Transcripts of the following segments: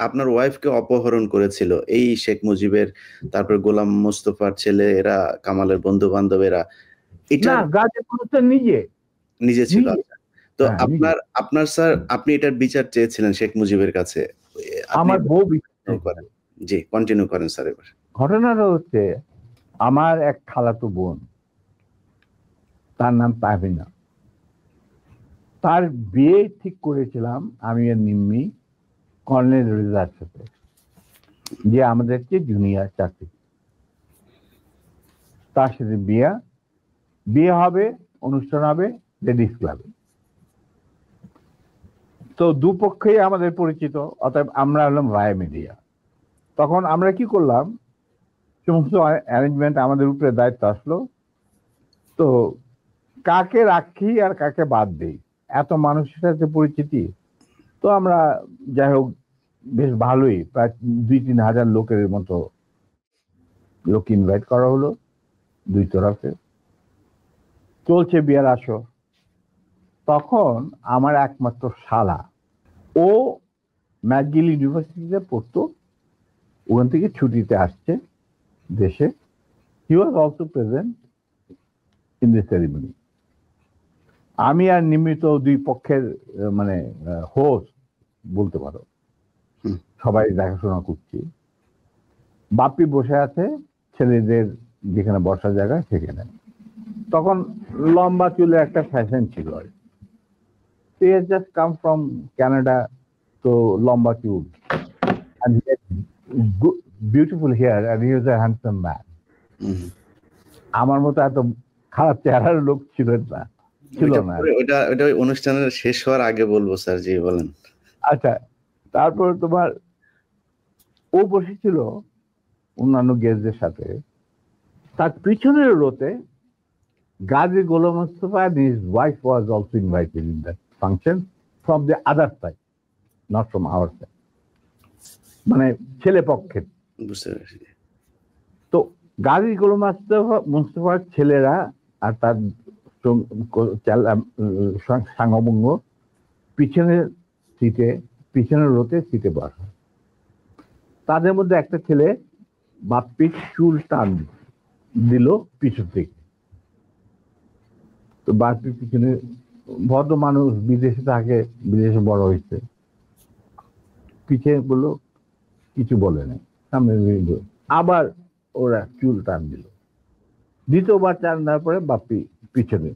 আপনার ওয়াইফকে অপহরণ করেছিল এই শেখ মুজিবের, তারপর গোলাম মোস্তফার ছেলে, এরা কামালের বন্ধু বান্ধবেরা, এটা না, গাজী হোসেন নিজে ছিল। নিজে। আচ্ছা, তো হ্যাঁ, নিজে। আপনার স্যার, আপনি এটার বিচার চেয়েছিলেন শেখ মুজিবের কাছে, আপনি আমার বউ করেন। জি, কন্টিনিউ করেন স্যার এবার। ঘটনাটা হচ্ছে, আমার এক খালাতো বোন, তার নাম তাহমিনা। তার বিয়ে ঠিক করেছিলাম আমি আর নিম্মি কর্নেল রেজার সাথে, যে আমাদেরকে জুনিয়র চাকরি। তার সাথে বিয়ে হবে, অনুষ্ঠান হবে লেডিস ক্লাবে। তো দুপক্ষেই আমাদের পরিচিত, অতএব আমরা হলাম ভায়া মিডিয়া। তখন আমরা কি করলাম, সমস্ত অ্যারেঞ্জমেন্ট আমাদের উপরে দায়িত্ব আসলো। তো কাকে রাখি আর কাকে বাদ দেই, এত মানুষের সাথে পরিচিতি। তো আমরা যাই হোক বেশ ভালোই, প্রায় 2-3 হাজার লোকের মতো লোক ইনভাইট করা হলো, দুই তরফে। চলছে বিয়ের আসর। তখন আমার একমাত্র শালা, ও ম্যাকগিল ইউনিভার্সিটিতে পড়তো, ওখান থেকে ছুটিতে আসছে দেশে। He was also present in the ceremony. আমি আর নিমিত দুই পক্ষের মানে হোস্ট বলতে পারো, সবাই দেখাশোনা করছি। বাপ্পি বসে আছে ছেলেদের যেখানে বসার জায়গা সেখানে। তখন লম্বা চুলে একটা ফ্যাশন ছিল, he has just come from Canada, তো লম্বা চুল, and he had beautiful hair, and he was a handsome man. আমার মতো এত খারাপ চেহারার লোক ছিল না। ওটা অনুষ্ঠানের শেষ হওয়ার আগে বলবো স্যার, জি বলেন। আচ্ছা, তারপর তোমার ও বসেছিল অন্যান্য গেস্টদের সাথে, তার পিছনের রোতে Gazi Golam Mostafa and his wife was also invited in that function from the other side, not from our side, মানে ছেলে পক্ষের। বুঝতে পেরেছি। তো গাজী গোলাম মোস্তফার ছেলেরা আর তার সাঙ্গবঙ্গ পিছনের সিটে, পিছনের রোতে সিটে বসা। তাদের মধ্যে একটা ছেলে বাপ্পির চুল টান দিল পিছন থেকে। তো বাপ্পির পিছনে, ভদ্র মানুষ, বিদেশে থাকে, বিদেশে বড় হয়েছে, পিছিয়ে বললো, কিছু বলে নাই, সামনে আবার ওরা চুল টান দিল। দ্বিতীয়বার টান দেওয়ার পরে বাপ্পি পিছনে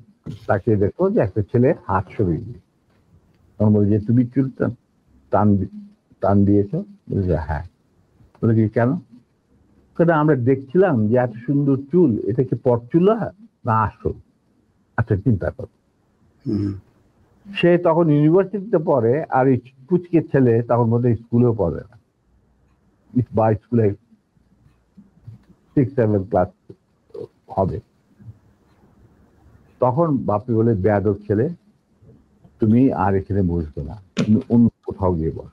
তাকে দেখো যে একটা ছেলে হাত সরিয়ে দিল। তখন বলে যে তুমি চুল টান দিয়েছ? বলছে হ্যাঁ। বলে কি কেন? আমরা দেখছিলাম যে এত সুন্দর চুল, এটা কি পট চুল না আসল? আচ্ছা, চিন্তা কর। সে তখন ইউনিভার্সিটিতে পড়ে, আর এই পুচকে ছেলে তখন মধ্যে স্কুলেও পড়ে না, বা স্কুলে 6-7 ক্লাস হবে। তখন বাপি বলে, বেয়াদব ছেলে, তুমি আর এখানে বসবে না, তুমি অন্য কোথাও গিয়ে বস।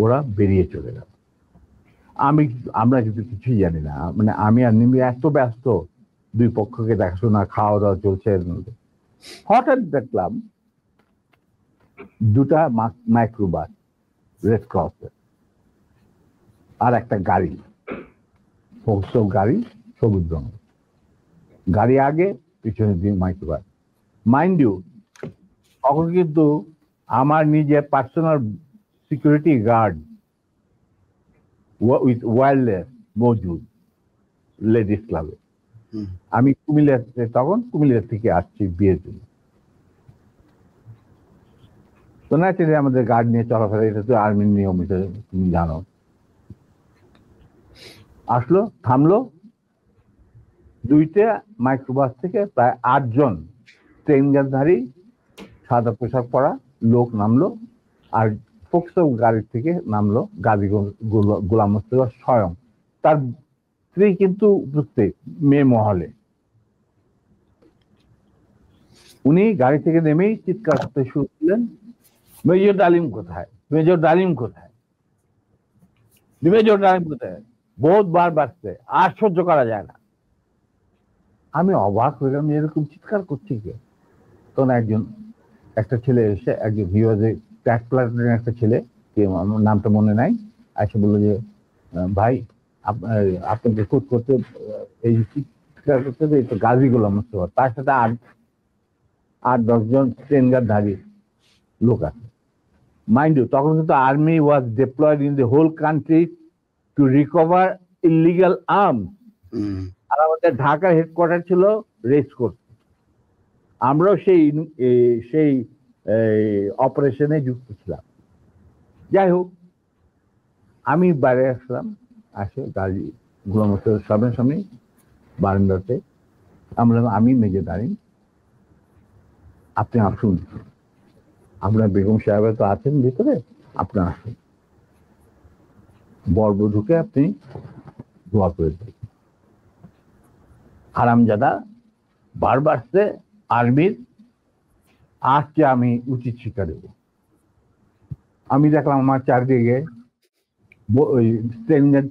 ওরা বেরিয়ে চলে গেল। আমরা কিন্তু কিছুই জানি না, মানে আমি আর নিমি এত ব্যস্ত, দুই পক্ষকে দেখাশোনা, খাওয়া দাওয়া চলছে। হঠাৎ দেখলাম দুটা মাইক্রোবাস, রেড ক্রসের, আর একটা গাড়ি, গাড়ি সবুজ রঙের গাড়ি, আগে পিছনে দিয়ে মাইক্রোবাস। মাইন্ড ইউ, তখন কিন্তু আমার নিজের personal security guard with wireless মজুদ লেডিস ক্লাবে। আমি কুমিল্লা থেকে আসছি বিয়ের জন্য। তো ন্যাচারালি আমাদের গার্ড নিয়ে চলাফেরা, এটা তো আর্মির নিয়ম, এটা তুমি জানো। আসলো, থামলো, দুইটা মাইক্রোবাস থেকে প্রায় 8 জন ট্রেনগারধারী সাদা পোশাক পরা লোক নামলো, আর ফোকসো গাড়ির থেকে নামলো গাজী গোলাম মোস্তফা স্বয়ং। তার স্ত্রী কিন্তু উপস্থিত মেয়ে মহলে। উনি গাড়ি থেকে নেমেই চিৎকার করতে শুরু করলেন, মেজর ডালিম কোথায়, মেজর ডালিম কোথায়, মেজর ডালিম কোথায়, বহুতবার বাড়ছে, আর সহ্য করা যায় না। আমি অবাক হয়ে গেলাম, এরকম চিৎকার করছি কে? তখন একটা ছেলে এসে, একজন হি ওয়াজ এ ট্র্যাক প্লাটুনের একটা ছেলে, আমার নামটা মনে নাই, এসে বললো যে ভাই আপনাকে খুঁজ করতে এই গাজী গোলাম মোস্তফা, তার সাথে 8-10 জন ট্রেনগারধারী লোক আছে। মাইন্ড ইউ, তখন কিন্তু army was deployed in the whole country to recover illegal arms. আর আমাদের ঢাকার হেডকোয়ার্টার ছিল রেস কোর্স। আমরাও সেই অপারেশনে যুক্ত ছিলাম। যাই হোক, আমি বাইরে আসলাম, আসে গাড়ি গোলাম মোস্তফার সামনাসামনি বারান্দাতে। আমি মেজে দাঁড়িয়ে, আপনি আসুন, আপনার বেগম সাহেব তো আছেন ভিতরে, আপনি আসুন, বরবধূকে আপনি দোয়া করে দেন। হারামজাদা বারবার আর্মির, আজকে আমি উচিত শিক্ষা দেব। আমি দেখলাম আমার চারদিকে ওই ট্রেনের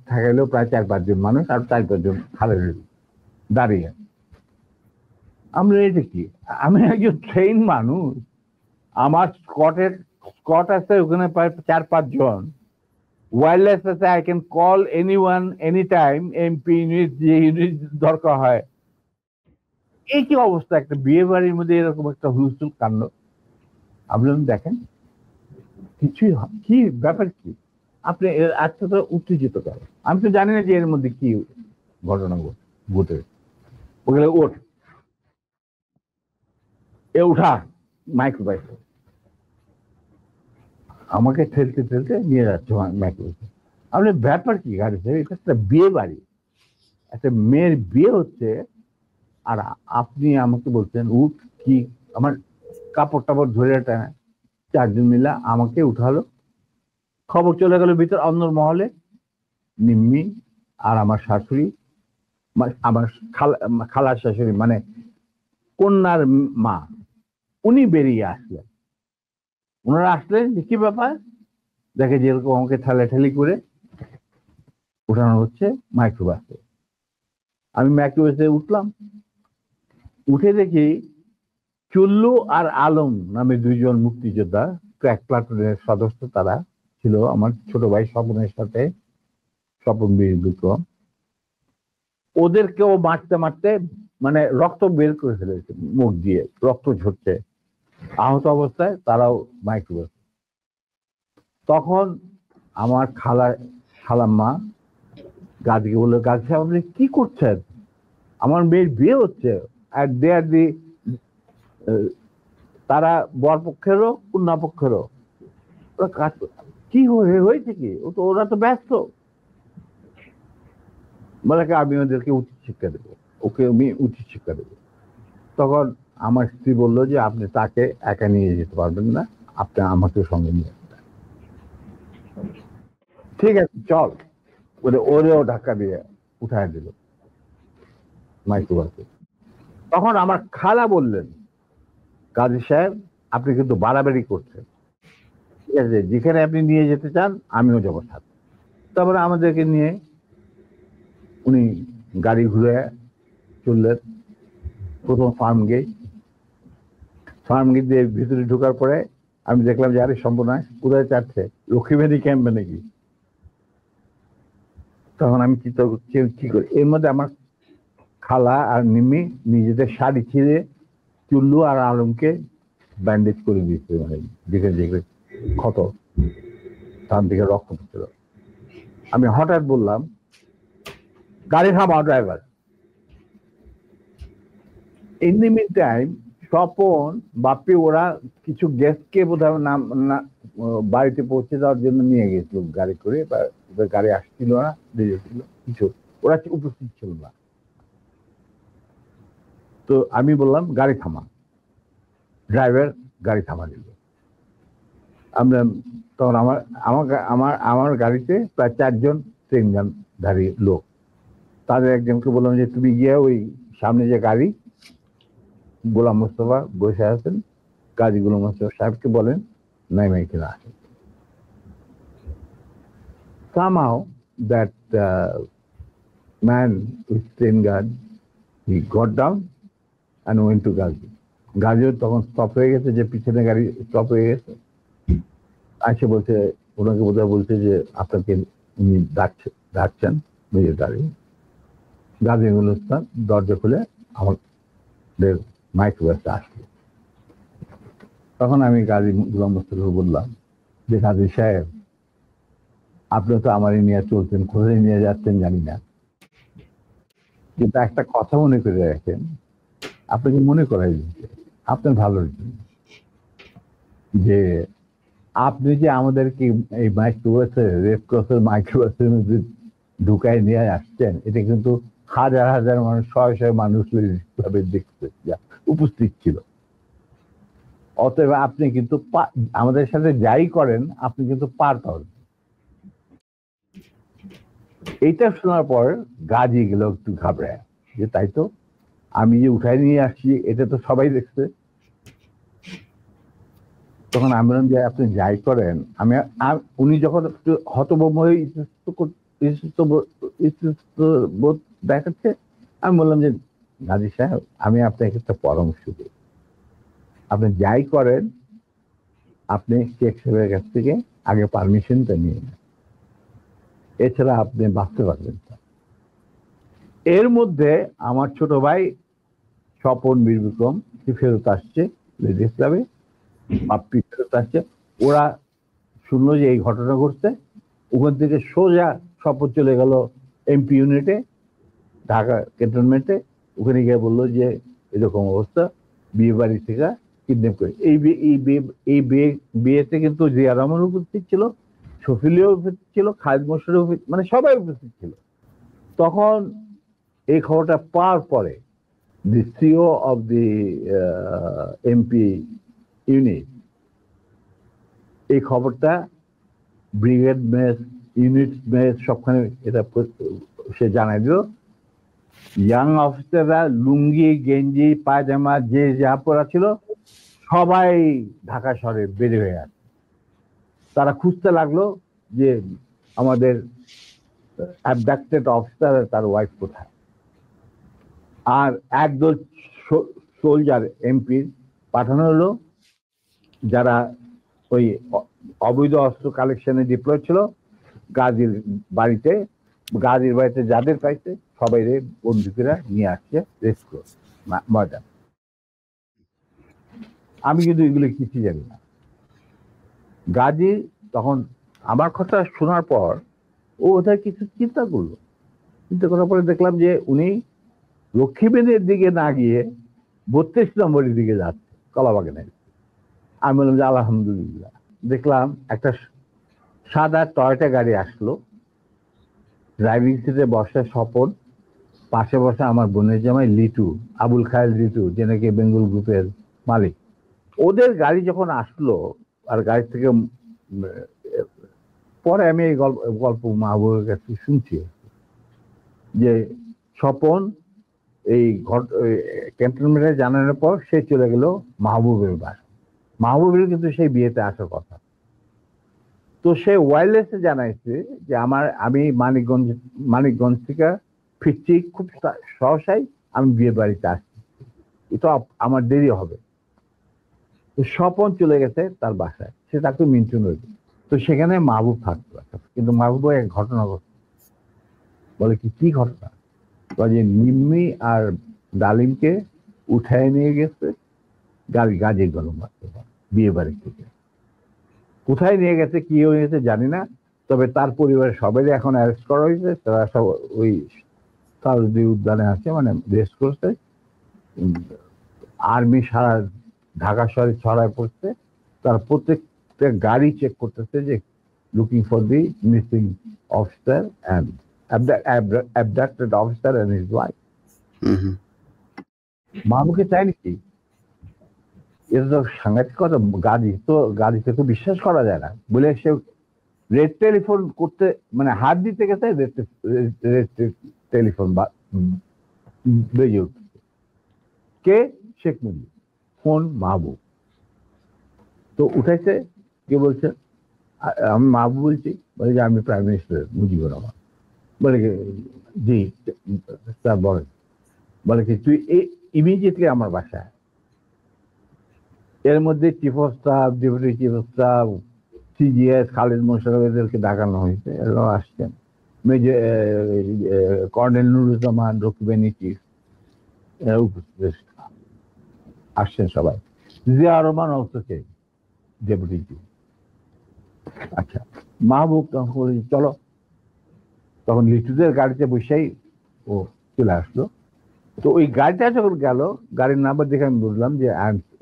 ঠেকাইলেও প্রায় 4-5 জন মানুষ, আর 4-5 জন খালের দাঁড়িয়ে। আমরা এটা কি, আমি একজন ট্রেন মানুষ, আমার স্কট আছে ওখানে প্রায় 4-5 জন, ওয়্যারলেস আছে, I can call anyone any time, MP unit, যে ইউনিট দরকার হয়। এই কি অবস্থা, একটা বিয়ে বাড়ির মধ্যে এরকম একটা হুলস্থুল কাণ্ড। আপনি দেখেন কিছুই, কি ব্যাপার কি, আপনি এতটা উত্তেজিত করেন। আমি তো জানি না যে এর মধ্যে কি ঘটনা ঘটে। ওগুলো ওঠ, এ উঠা, মাইক্রোবাইস আমাকে ঠেলতে ঠেলতে নিয়ে যাচ্ছে মাইক্রোবাইস। আপনি ব্যাপার কি গাড়িতে, এটা একটা বিয়ে বাড়ি, একটা মেয়ের বিয়ে হচ্ছে, আর আপনি আমাকে বলছেন উঠ, কি আমার কাপড় টাপড় ধরে 4 জন মিলা আমাকে উঠালো। খবর চলে গেল ভিতর অন্দর মহলে, নিম্মি আর আমার শাশুড়ি, আমার খালার শাশুড়ি মানে কন্যার মা, উনি বেরিয়ে আসলেন। ওনারা আসলেন যে কি ব্যাপার, দেখে যেরকম আমাকে ঠেলাঠেলি করে উঠানো হচ্ছে মাইক্রোবাসে। আমি মাইক্রোবাসে উঠলাম, উঠে দেখি চুল্লু আর আলম নামে 2 জন মুক্তিযোদ্ধা, ক্র্যাক প্লাটুনের সদস্য, তারা ছিল আমার ছোট ভাই স্বপনের সাথে, স্বপন বীর বিক্রম। ওদেরকেও মারতে মারতে মানে রক্ত বের করে ফেলেছে, মুখ দিয়ে রক্ত ঝরছে, আহত অবস্থায় তারাও মাইক্রোবাস। তখন আমার খালাম্মা গাজীকে বললো, গাজী সাহেব আপনি কি করছেন, আমার মেয়ের বিয়ে হচ্ছে, আর দে আর দি, তারা বর পক্ষেরও কন্যা পক্ষেরও, ওরা কাজ কি হয়েছে কি, ওরা তো ব্যস্ত। বলে আমি ওদেরকে উচিত শিক্ষা দেবো, ওকে আমি উচিত শিক্ষা দেবো। তখন আমার স্ত্রী বললো যে আপনি তাকে একা নিয়ে যেতে পারবেন না, আপনি আমাকে সঙ্গে নিয়ে আসবেন। ঠিক আছে চল, ওরেও ধাক্কা দিয়ে উঠায় দিল মাইক্রোবাসে। তখন আমার খালা বললেন, গাজী সাহেব আপনি কিন্তু বাড়াবাড়ি করছেন, ঠিক আছে, যেখানে আপনি নিয়ে যেতে চান আমিও যাবো সাথে। তারপরে আমাদেরকে নিয়ে উনি গাড়ি ঘুরে চললেন প্রথম ফার্ম গেট দিয়ে ভিতরে ঢোকার পরে আমি দেখলাম যে আরে সম্পূর্ণ কোথায় চাচ্ছে, লক্ষ্মীবাড়ি ক্যাম্পে নাকি। তখন আমি চিন্তা করছি কি করি, এর মধ্যে আমার খালা আর নিম্মি নিজেদের শাড়ি ছিঁড়ে চুল্লু আর আলমকে ব্যান্ডেজ করে দিয়েছে, মানে যেখানে যেখানে ক্ষত, তার দিকে রক্ত পড়ছিল। আমি হঠাৎ বললাম, গাড়ি থামাও driver. In the mean time Swapan Bapi ওরা কিছু গেস্টকে বোধহয় বাড়িতে পৌঁছে দেওয়ার জন্য নিয়ে গেছিল গাড়ি করে, বা ওদের গাড়ি আসছিল না, দেরি ছিল কিছু, ওরা উপস্থিত ছিল না। তো আমি বললাম গাড়ি থামা, ড্রাইভার গাড়ি থামা দিল। আমরা তখন আমার গাড়িতে প্রায় 4 জন ট্রেনগানধারী লোক, তাদের একজনকে বললাম যে তুমি গিয়ে ওই সামনে যে গাড়ি গোলাম মোস্তফা বসে আছেন, গাজী গোলাম মোস্তফা সাহেবকে বলেন নাইমা কিনা আসেন। Somehow that man with train guard, he got down and went to Gazi. গাড়িও তখন স্টপ হয়ে গেছে, যে পিছনে গাড়ি স্টপ হয়ে গেছে। আসে বলছে, ওনাকে বোধহয় বলছে যে আপনাকে উনি ডাকছেন মিলিটারি। গাজী গুলিস্তান দরজা খুলে আমাদের মাইক্রোবাসে আসলো। তখন আমি গাজী গোলাম মোস্তফাকে বললাম যে গাজী সাহেব, আপনি তো আমারই নিয়ে চলছেন, কোথায় নিয়ে যাচ্ছেন জানি না, কিন্তু একটা কথা মনে করে রাখেন, আপনাকে মনে করাই দিচ্ছে আপনার ভালোর জন্য, যে আপনি যে আমাদেরকে এই মাইক্রোবাসে, রেড ক্রসের মাইক্রোবাসের মধ্যে ঢুকায় নিয়ে আসছেন, এটা কিন্তু হাজার হাজার মানুষ, শয়ে শয়ে মানুষ দেখতে উপস্থিত ছিল। অতএব আপনি কিন্তু আমাদের সাথে যাই করেন আপনি কিন্তু পার পাবেন। এইটা শোনার পর গাজী গেল একটু ঘাবড়ায়, যে তাই তো, আমি যে উঠাই নিয়ে আসছি এটা তো সবাই দেখছে। তখন আমি বললাম যে আপনি যাই করেন, উনি যখন একটু হতভম্ব হয়ে বোধ দেখাচ্ছে, আমি বললাম যে গাজী সাহেব, আমি আপনাকে একটা পরামর্শ দিই, আপনি যাই করেন আপনি শেখ সাহেবের কাছ থেকে আগে পারমিশনটা নিয়ে নেন, এছাড়া আপনি বাঁচতে পারবেন না। এর মধ্যে আমার ছোট ভাই স্বপন বীর বিক্রম ফেরত আসছে লেডিস ক্লাবে, বাপ্পি ফেরত আসছে। ওরা শুনলো যে এই ঘটনা ঘটছে, ওখান থেকে সোজা স্বপন চলে গেল এমপি ইউনিটে, ঢাকা ক্যান্টনমেন্টে। ওখানে গিয়ে বললো যে এরকম অবস্থা, বিয়ে বাড়ি থেকে কিডন্যাপ করে। এই বিয়েতে কিন্তু জিয়া রহমান উপস্থিত ছিল, শফিলিও উপস্থিত ছিল, খালেদ মোশাররফ, মানে সবাই উপস্থিত ছিল। তখন এই খবরটা পাওয়ার পরে the CEO of the MP unit এই খবরটা ব্রিগেড মেস, ইউনিট মেস সবখানে এটা সে জানাই দিল। ইয়াং অফিসাররা লুঙ্গি গেঞ্জি পায়জামা যে যা পরা ছিল সবাই ঢাকা শহরে বেড়ে হয়ে আছে। তারা খুঁজতে লাগলো যে আমাদের অ্যাবডাক্টেড অফিসার তার ওয়াইফ কোথায়। আর একদল সোলজার এমপির পাঠানো হলো, যারা ওই অবৈধ অস্ত্র কালেকশনে ডিপ্লয় ছিল গাজীর বাড়িতে। গাজীর বাড়িতে যাদের পাইছে সবাই বন্দুকেরা নিয়ে আসছে রেস্ট ময়দান। আমি কিন্তু এগুলো কিছু জানি না। গাজী তখন আমার কথা শোনার পর ও ওদের কিছু চিন্তা করলো, চিন্তা করার পরে দেখলাম যে উনি লক্ষ্মীবেনের দিকে না গিয়ে 32 নম্বরের দিকে যাচ্ছে কলাবাগানের। আমি বললাম যে আলহামদুলিল্লাহ। দেখলাম একটা সাদা টয়টা গাড়ি আসলো, ড্রাইভিং সিটে বসে স্বপন, পাশে বসে আমার বোনের জামাই লিটু, আবুল খায়ের লিটু, যে নাকি বেঙ্গল গ্রুপের মালিক। ওদের গাড়ি যখন আসলো, আর গাড়ি থেকে পরে আমি এই গল্প মাহবুবের কাছে শুনছি যে স্বপন এই ক্যান্টনমেন্টে জানানোর পর সে চলে গেল মাহবুবের বাসা। মাহবুবের কিন্তু সেই বিয়েতে আসার কথা। তো সে ওয়্যারলেসে জানাইছে যে আমি মানিকগঞ্জ থেকে ফিরছি খুব সহসাই, আমি বিয়ে বাড়িতে আসছি, এটা আমার দেরি হবে। তো স্বপন চলে গেছে তার বাসায়, সে তাকে মিন্টু নদী। তো সেখানে মাহবুব থাকতো, কিন্তু মাহবুব এক ঘটনা ঘটছে। বলে কি ঘটনা? যে নিম্মি আর ডালিমকে উঠায় নিয়ে গেছে গাজীর গরম বিয়ে বাড়ি থেকে। কোথায় নিয়ে গেছে, কি হয়েছে জানি না, তবে তার পরিবারের সবাই এখন অ্যারেস্ট করা হয়েছে। তারা সব ওই সাউদি উদ্যানে আছে, মানে রেস্ট করছে। আর্মি সারা ঢাকা শহরে ছড়ায় পড়ছে, তার প্রত্যেকটা গাড়ি চেক করতেছে যে looking for the missing officer and abducted officer and his wife. মাহবুবকে চাই নাকি? এটা তো সাংঘাতিক কথা। গাড়িতে তো বিশ্বাস করা যায় না বলে সে রেড টেলিফোন করতে, মানে হাত দিতে গেছে, রেড টেলিফোন বেজে উঠছে। কে? শেখ মুজিব। ফোন মাহবুব। তো উঠাইছে, কে বলছে? আমি মাহবুব বলছি। বলে যে আমি প্রাইম মিনিস্টার মুজিবুর রহমান। বলে কি? জি স্যার বলেন। বলে কি তুই ইমিডিয়েটলি আমার বাসায়। এর মধ্যে chief of staff, deputy chief of staff, CGS, Khalid Mosharraf এদেরকে ডাকানো হয়েছে, এরাও আসছেন। মেজর কর্নেল নুরুজ্জামান, রকিবানী চিফ, এরা উপস্থিত আসছেন সবাই। জিয়া রহমান অলসো কে ডেপুটি চিফ। আচ্ছা, মাহবুব তখন বলেছে চলো, তখন লিটুদের গাড়িতে বসেই ও চলে আসলো। তো ওই গাড়িটা যখন গেল, গাড়ির নাম্বার দেখে আমি বুঝলাম যে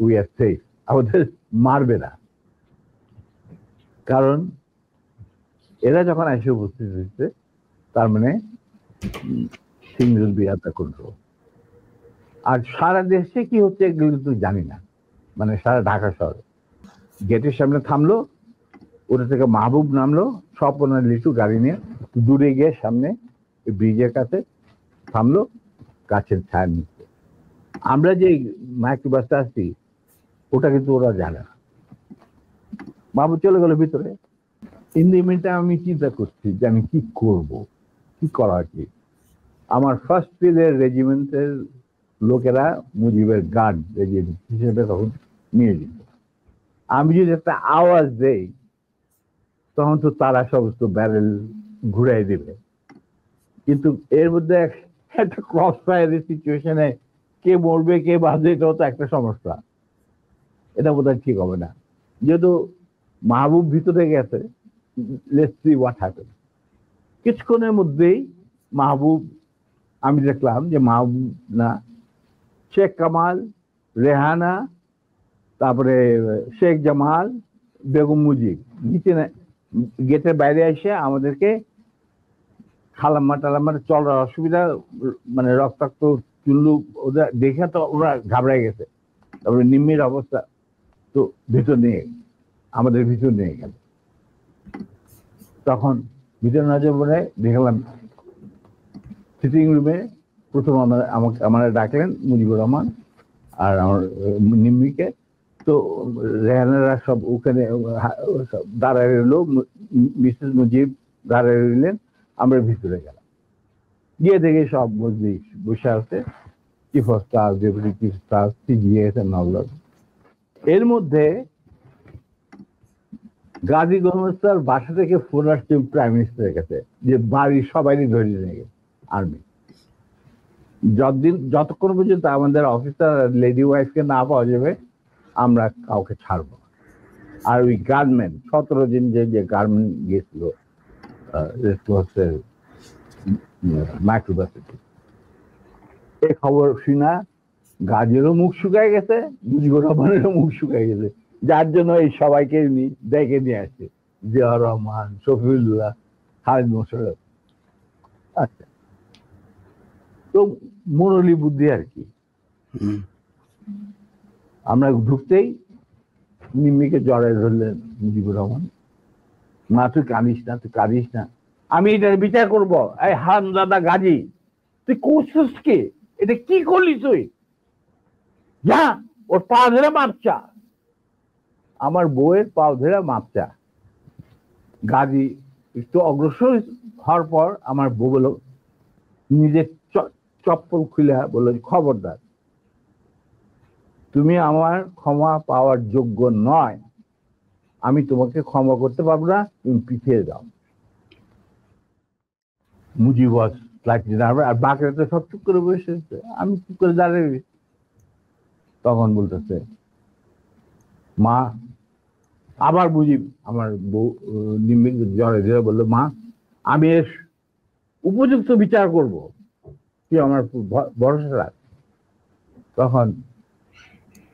উই আর সেফ, আমাদের মারবে না। কারণ এরা যখন এসে উপস্থিত হয়েছে, তার মানে things will be under control। আর সারা দেশে কি হচ্ছে এগুলো কিন্তু জানি না, মানে সারা ঢাকা শহরে গেটের সামনে থামলো, ওটা থেকে মাহবুব নামলো, সব ওনার লিটু গাড়ি নিয়ে দূরে গিয়ে সামনে ব্রিজের কাছে থামলো, গাছের ছায়া নিচ্ছে। আমরা যে মাইক্রোবাসটা আসছি ওটা কিন্তু ওরা জানে না। মাহবুব চলে গেল ভিতরে। ইন দি মিন টাইম আমি চিন্তা করছি যে আমি কি করব, কি করা উচিত। আমার ফার্স্ট ফিল্ডের রেজিমেন্টের লোকেরা মুজিবের গার্ড রেজিমেন্ট হিসেবে তখন নিয়ে যেত। আমি যদি একটা আওয়াজ দেই তখন তো তারা সমস্ত ব্যারেল ঘুরাই দেবে। কিন্তু এর মধ্যে একটা ক্রস ফায়ারের সিচুয়েশনে কে মরবে কে বাঁচবে, এটাও তো একটা সমস্যা। এটা বোধহয় ঠিক হবে না। যেহেতু মাহবুব ভিতরে গেছে, লেটস সি হোয়াট হ্যাপেন। কিছুক্ষণের মধ্যেই মাহবুব, আমি দেখলাম যে মাহবুব না, শেখ কামাল, রেহানা, তারপরে শেখ জামাল, বেগম মুজিব নিচে গেটের বাইরে এসে আমাদেরকে খালাম্মা টালাম্মা চলার অসুবিধা, মানে রক্তাক্ত চুল্লু ওদের দেখে তো ওরা ঘাবড়ায় গেছে। তারপরে নিম্মির অবস্থা তো ভিতর নিয়ে আমাদের ভিতর নিয়ে গেল। তখন ভিতর নজর পড়ে দেখলাম সিটিং রুমে প্রথম আমাকে ডাকলেন মুজিবুর রহমান আর আমার নিম্মিকে। তো রেহানারা সব ওখানে দাঁড়ায় রইল, মিসেস মুজিব দাঁড়ায় রইলেন, আমরা ভিতরে গেলাম। গিয়ে দেখে সব মজলিস বসে আছে, chief of staff, deputy chief staff, CGS and all. এর মধ্যে গাজী গোলমেস্তার বাসা থেকে ফোন আসছে প্রাইম মিনিস্টারের কাছে যে বাড়ির সবাই ধরে নিয়ে গেছে আর্মি। যতক্ষণ পর্যন্ত আমাদের অফিসার লেডি ওয়াইফকে না পাওয়া যাবে আমরা কাউকে ছাড়ব না। আর ওই গার্মেন্ট 17 দিন যে গার্মেন্ট গেছিল মাইক্রোবাসে, এই খবর শুনা গাজীরও মুখ শুকায় গেছে, মুজিবুর রহমানেরও মুখ শুকায় গেছে, যার জন্য এই সবাইকে ডেকে নিয়ে আসছে, জিয়া রহমান, শফিউল্লাহ, খালিদ মোশাররফ। আচ্ছা, তো মুরলী বুদ্ধি আর কি। আমরা ঢুকতেই নিম্মিকে জড়ায় ধরলেন মুজিবুর রহমান, মা তুই কাঁদিস না, তুই কাঁদিস না, আমি এটার বিচার করবো। এই হারামজাদা গাজী, তুই করছিস কে? এটা কি করলি তুই? যা ওর পা ধরে মাপচা। আমার বউয়ের পা ধরে মাপচা। গাজী একটু অগ্রসর হওয়ার পর আমার বউ বলল, নিজের চপ্পল খুলে বলল, খবরদার, তুমি আমার ক্ষমা পাওয়ার যোগ্য নয়, আমি তোমাকে ক্ষমা করতে পারবো না, তুমি পিছিয়ে যাও। মুজিব আর বাকিরা তো সব চুপ করে বসে, আমি চুপ করে দাঁড়িয়ে। তখন বলতেছে মা, আবার মুজিব আমার বউ নিম্মির জ্বরে ধরে বললো, মা আমি এর উপযুক্ত বিচার করব, তুই আমার ভরসা রাখ। তখন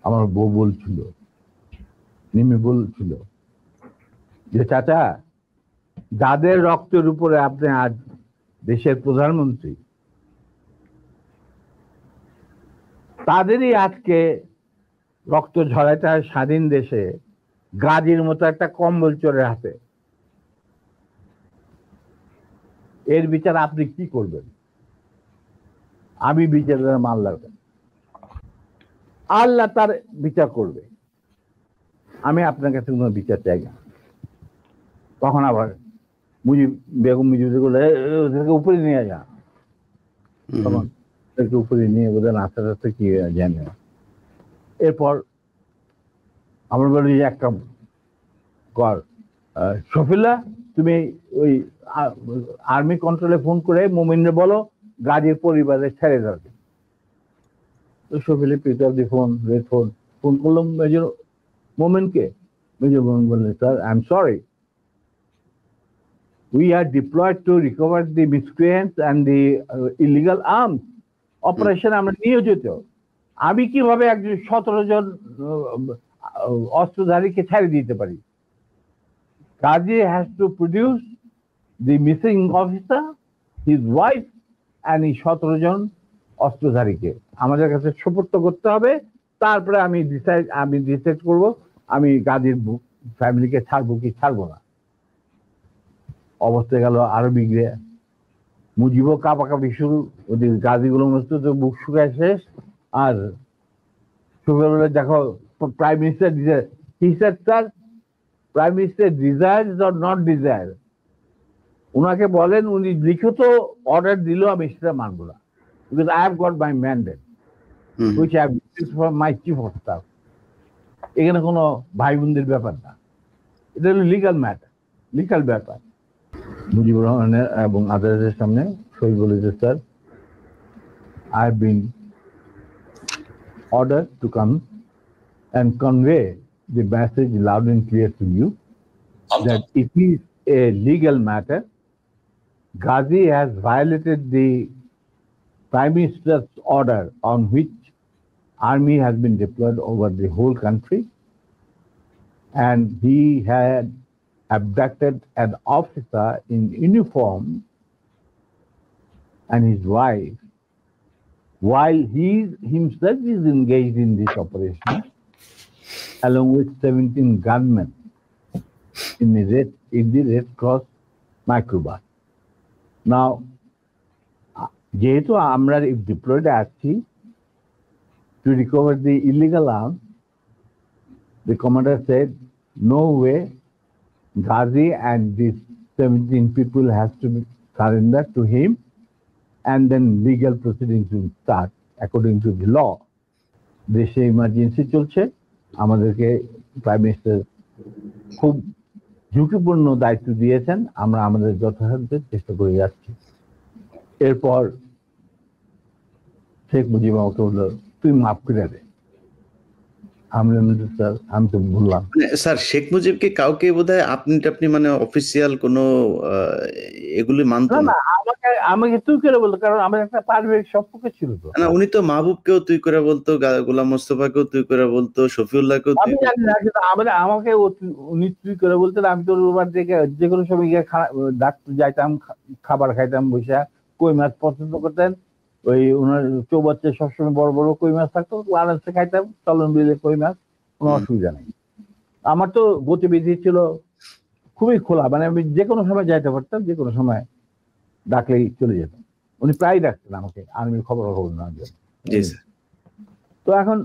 আমার বউ বলছিল, নিম্মি বলছিল যে চাচা, যাদের রক্তের উপরে আপনি আজ দেশের প্রধানমন্ত্রী, তাদেরই আজকে রক্ত ঝরাইতে হয় স্বাধীন দেশে গাজীর মতো একটা কম্বল চোরের হাতে। এর বিচার আপনি কি করবেন? আমি বিচার আল্লাহর কাছে, আল্লাহ তার বিচার করবে, আমি আপনার কাছে কোনো বিচার চাই না। তখন আবার বেগম ওদেরকে উপরে নিয়ে যা, তখন ওদেরকে উপরে নিয়ে ওদের নাস্তা টাস্তা কি জানে। এরপর আমরা বলি যে একটা কর, শফিলা তুমি ওই আর্মি কন্ট্রোলে ফোন করে মোমিনরে বলো গাজীর পরিবারে ছেড়ে যাবে। তো শফিলে পিক আপ দি ফোন, রেড ফোন, ফোন করলাম মেজর মোমেনকে। মেজর মোমেন বললেন, sir I am sorry, we are deployed to recover the miscreants and the illegal arms operation আমরা নিয়োজিত। আমি কিভাবে একজন 17 জন অস্ত্রধারীকে ছেড়ে দিতে পারি? Kazi has to produce the missing officer, his wife and এই 17 জন অস্ত্রধারীকে আমাদের কাছে সুপর্দ করতে হবে। তারপরে আমি ডিসাইড করব আমি গাজীর ফ্যামিলিকে ছাড়বো কি ছাড়বো না। অবস্থা গেল আরো বিগড়ে, মুজিবও কাপাকাপি শুরু, ওদের গাজীগুলো মতো তো বুক শুকায় শেষ। আর সকালবেলা দেখো prime minister sir prime minister desires or not desire, ওনাকে বলেন উনি লিখিত অর্ডার দিল আমি সেটা মানবো না, because I have got my mandate which I have received from my chief of staff. এখানে কোনো ভাই বোনদের ব্যাপার না, এটা হলো লিগাল ম্যাটার, লিগাল ব্যাপার। মুজিবুর রহমানের এবং আদালতের সামনে সই বলেছে, sir I have been ordered to come and convey the message loud and clear to you that it is a legal matter. Ghazi has violated the Prime Minister's order on which army has been deployed over the whole country, and he had abducted an officer in uniform and his wife while he himself is engaged in this operation along with 17 gunmen in the Red Cross microbus. Now, যেহেতু আমরা deployed আছি to recover the illegal arms, the commander said, no way, Ghazi and these 17 people has to be surrendered to him, and then legal proceedings will start according to the law. দেশে emergency চলছে, আমাদেরকে prime minister খুব ঝুঁকিপূর্ণ দায়িত্ব দিয়েছেন, আমরা আমাদের যথাসাধ্য চেষ্টা করে যাচ্ছি। এরপর শেখ মুজিব আমাকে বলল, তুই মাফ করে দে। স্যার আমি তো বললাম, স্যার শেখ মুজিবকে কাউকে বোধহয় আপনি মানে অফিসিয়াল কোনো এগুলি মানতো না। আমাকে তুই করে বলতো, কারণ আমার একটা পারিবারিক সম্পর্ক ছিল তো। না, উনি তো মাহবুবকেও তুই করে বলতো, গোলাম মোস্তফাকেও তুই করে বলতো, শফিউল্লাহকেও তুই। আমি জানি না, কিন্তু আমাকে উনি তুই করে বলতেন। আমি তো রোববার থেকে যে কোনো সময় গিয়ে ডাক্তার যাইতাম, খাবার খাইতাম বসে। কই মাছ পছন্দ করতেন, ওই ওনার চৌবাচ্চা সবসময় বড় বড় কই মাছ থাকতো, আরামসে খাইতাম, চলন বিলে কই মাছ, কোনো অসুবিধা নেই। আমার তো গতিবিধি ছিল খুবই খোলা, মানে আমি যে কোনো সময় যাইতে পারতাম, যে কোনো সময় ডাকলেই চলে যেতাম। উনি প্রায় ডাকতেন আমাকে আর্মির খবর নেওয়ার জন্য। তো এখন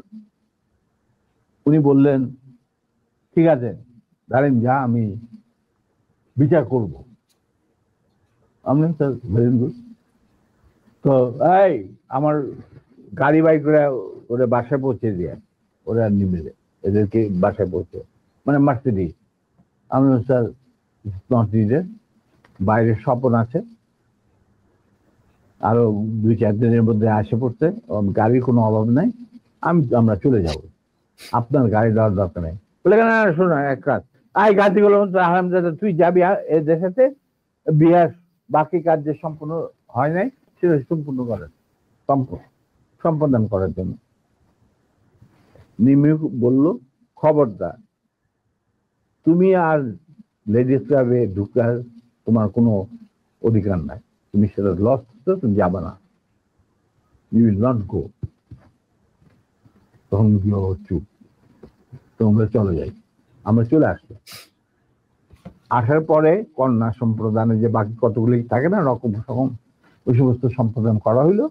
উনি বললেন, ঠিক আছে ধরেন যা, আমি বিচার করব। আমি স্যার ভেরি গুড। তো এই আমার গাড়ি বাইক করে ওরা বাসায় পৌঁছে দিয়ে, ওরা নিবে এদেরকে বাসায় পৌঁছে, মানে মার্সিডিজ। আমি স্যার নট নিডেড, বাইরে স্বপন আছে, আরো 2-4 দিনের মধ্যে আসে পড়তে, গাড়ির কোনো অভাব নাই, আমরা চলে যাব, আপনার গাড়ি দেওয়ার দরকার নেই। বলে কেন, শোনো এক কাজ, গাড়িগুলো তুই যাবি এদের সাথে বিহার, বাকি কাজ যে সম্পূর্ণ হয় নাই সেটা সম্পূর্ণ করার সম্পাদন করার জন্য। নিমে বলল, খবরদার তুমি আর লেডিস ক্লাবে ঢুকার তোমার কোনো অধিকার নাই, তুমি সেটা লস, তুমি যাবে না, ইউ উইল নট গো। তখন চুপ, তোমরা চলে যাই। আমরা চলে আসলো। আসার পরে কন্যা সম্প্রদানে যে বাকি কতগুলি থাকে না রকম ওই সমস্ত সম্পাদন করা হইলো।